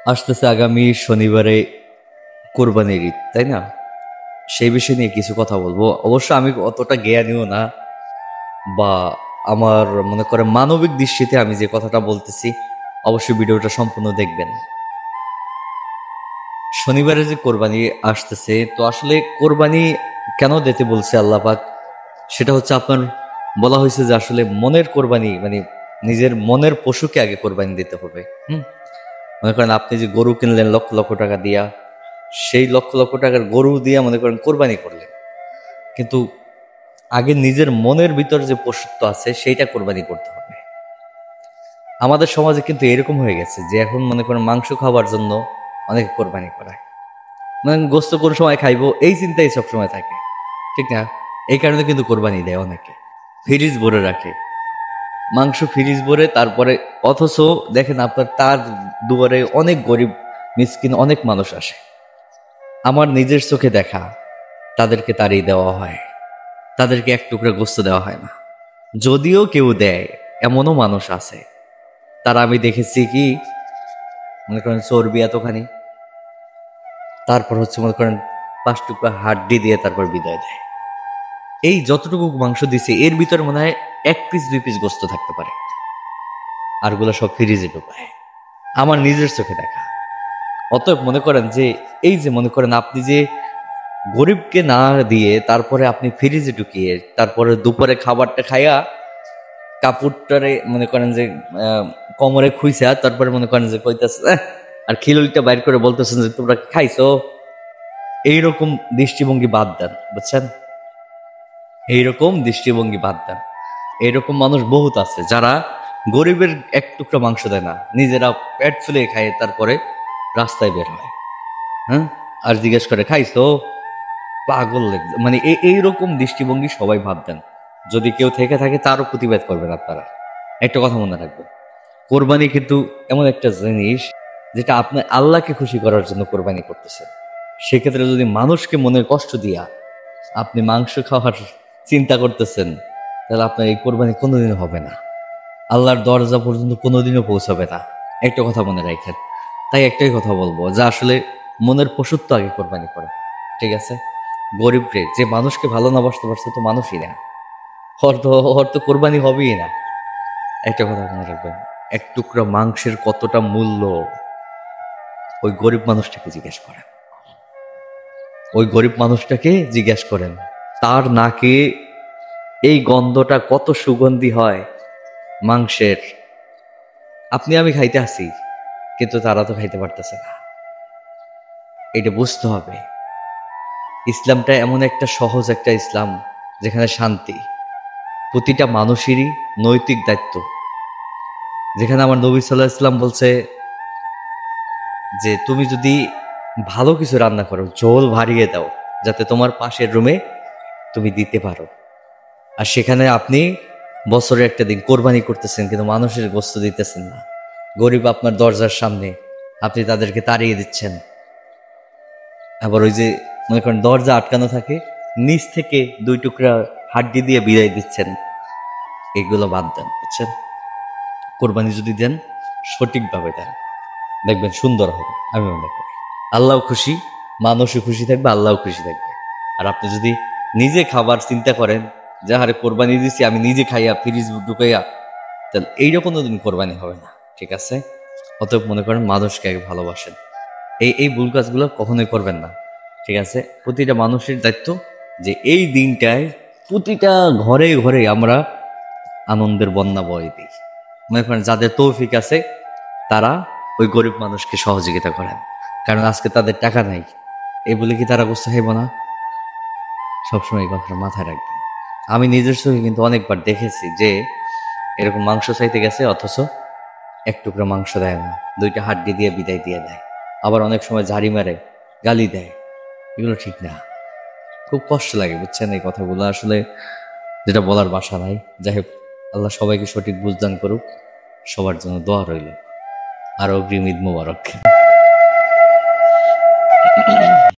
আসতেছে আগামী শনিবারে কোরবানির ঈদ, তাই না? সেই বিষয় নিয়ে কিছু কথা বলবো। অবশ্য আমি অতটা জ্ঞানীও না, বা আমার মনে করে মানবিক দৃষ্টিতে আমি যে কথাটা বলতেছি, অবশ্যই ভিডিওটা সম্পূর্ণ দেখবেন। শনিবারে যে কোরবানি আসতেছে, তো আসলে কোরবানি কেন দিতে বলছে আল্লাহ পাক, সেটা হচ্ছে আপনার বলা হয়েছে যে আসলে মনের কোরবানি, মানে নিজের মনের পশুকে আগে কোরবানি দিতে হবে। মনে করেন আপনি যে গরু কিনলেন লক্ষ লক্ষ টাকা দিয়া, সেই লক্ষ লক্ষ টাকার গরু দিয়া মনে করেন কোরবানি করলেন, কিন্তু আগে নিজের মনের ভিতর যে পশুত্ব আছে সেইটা কোরবানি করতে হবে। আমাদের সমাজে কিন্তু এরকম হয়ে গেছে যে এখন মনে করেন মাংস খাওয়ার জন্য অনেকে কোরবানি করায়, মানে গোস্ত কোন সময় খাইবো এই চিন্তাই সবসময় থাকে, ঠিক না? এই কারণে কিন্তু কোরবানি দেয় অনেকে, ফ্রিজ ভরে রাখে মাংস, ফ্রিজ ভরে, তারপরে অথচ দেখেন আপনার তার দুয়ারে অনেক গরিব মিসকিন অনেক মানুষ আসে, আমার নিজের চোখে দেখা, তাদেরকে তাড়িয়ে দেওয়া হয়, তাদেরকে এক টুকরা গোস্ত দেওয়া হয় না। যদিও কেউ দেয়, এমনও মানুষ আছে, তারা আমি দেখেছি কি মনে করেন চর্বি এতখানি, তারপর হচ্ছে মনে করেন 5 টুকরা হাড্ডি দিয়ে তারপর বিদায় দেয়। এই যতটুকু মাংস দিছে এর ভিতরে মনে হয় 1 পিস 2 পিস গোস্ত থাকতে পারে, আরগুলো সব ফ্রিজে ঢুকায়, আমার নিজের চোখে দেখা। অতএব মনে করেন যে এই যে মনে করেন আপনি যে গরিবকে না দিয়ে তারপরে আপনি ফ্রিজে ঢুকিয়ে তারপরে দুপুরে খাবারটা খাইয়া কাপড়টারে মনে করেন যে কোমরে খুইছা তারপরে মনে করেন যে কইতাছে আর খিলুলিটা বাইর করে বলতেছেন যে তোমরা খাইছো, এইরকম দৃষ্টিভঙ্গি বাদ দেন, বুঝছেন? এইরকম দৃষ্টিভঙ্গি বাদ দেন। এইরকম মানুষ বহুত আছে যারা গরিবের এক টুকরা মাংস দেয় না, নিজেরা পেট ফুলিয়ে খায়, তারপরে রাস্তায় বের হয়, হ্যাঁ, আর জিজ্ঞেস করে খাইছো, পাগল মানে এইরকম দৃষ্টিভঙ্গি সবাই বাদ দেন। যদি কেউ থেকে থাকে তারও প্রতিবাদ করবেন আপনারা। একটা কথা মনে রাখবেন, কোরবানি কিন্তু এমন একটা জিনিস যেটা আপনি আল্লাহকে খুশি করার জন্য কোরবানি করতেছেন। সেক্ষেত্রে যদি মানুষকে মনের কষ্ট দিয়া আপনি মাংস খাওয়ার চিন্তা করতেছেন, তাহলে আপনার এই কোরবানি কোনোদিনও হবে না, আল্লাহর দরজা পর্যন্ত কোনোদিনও পৌঁছাবে না। একটা কথা মনে রাখেন। তাই একটাই কথা বলবো, যে আসলে মনের পশুত্ব আগে কোরবানি করে, ঠিক আছে? গরিবরে, যে মানুষকে ভালো না বাসতে পারছে তো মানুষই না, ওর তো কোরবানি হবেই না। একটা কথা মনে রাখবেন, এক টুকরা মাংসের কতটা মূল্য ওই গরিব মানুষটাকে জিজ্ঞেস করেন, ওই গরিব মানুষটাকে জিজ্ঞেস করেন, তার নাকে এই গন্ধটা কত সুগন্ধি হয় মাংসের, আপনি আমি খাইতে আসি, কিন্তু তারা তো খাইতে পারতেছে না। এটা বুঝতে হবে, ইসলামটা এমন একটা সহজ একটা ইসলাম যেখানে শান্তি, প্রতিটা মানুষেরই নৈতিক দায়িত্ব। যেখানে আমার নবী সাল্লাল্লাহু আলাইহি ওয়াসাল্লাম বলছে যে তুমি যদি ভালো কিছু রান্না করো, ঝোল ভারিয়ে দাও যাতে তোমার পাশের রুমে তুমি দিতে পারো। আর সেখানে আপনি বছরে একটা দিন কোরবানি করতেছেন, কিন্তু মানুষের গোস্ত দিতেছেন না, গরিব আপনার দরজার সামনে, আপনি তাদেরকে তাড়িয়ে দিচ্ছেন। আবার ওই যে মনে করেন দরজা আটকানো থাকে, নিচ থেকে 2 টুকরা হাড্ডি দিয়ে বিদায় দিচ্ছেন। এগুলো বাদ দেন, বুঝছেন? কোরবানি যদি দেন সঠিকভাবে দেন, দেখবেন সুন্দর হবে। আমি মনে করি আল্লাহও খুশি, মানুষও খুশি থাকবে, আল্লাহও খুশি থাকবে। আর আপনি যদি নিজে খাবার চিন্তা করেন যে হারে কোরবানি দিছি আমি নিজে খাইয়া ফ্রিজ ঢুকাইয়া, তাহলে এইরকম দিন কোরবানি হবে না, ঠিক আছে? অতএব মনে করেন মানুষকে আগে ভালোবাসেন, এই ভুল কাজগুলো কখনোই করবেন না, ঠিক আছে? প্রতিটা মানুষের দায়িত্ব যে এই দিনটায় প্রতিটা ঘরে ঘরে আমরা আনন্দের বন্যা বয়ে দিই। মনে করেন যাদের তৌফিক আছে তারা ওই গরিব মানুষকে সহযোগিতা করেন, কারণ আজকে তাদের টাকা নাই, এই বলে কি তারা গোস্ত খাইব না? সবসময় এই কথাটা মাথায় রাখবেন। আমি নিজের চোখে কিন্তু অনেকবার দেখেছি যে এরকম মাংস চাইতে গেছে, অথচ 1 টুকরা মাংস দেয় না, 2টা হাড্ডি দিয়ে বিদায় দিয়ে দেয়। আবার অনেক সময় ঝাড়ি মারে, গালি দেয়। এগুলো ঠিক না, খুব কষ্ট লাগে, বুঝছেন? এই কথাগুলো আসলে যেটা বলার ভাষা নাই। যাই হোক, আল্লাহ সবাইকে সঠিক বুঝদান করুক, সবার জন্য দোয়া রইল। আর অগ্রিম ঈদ মোবারক।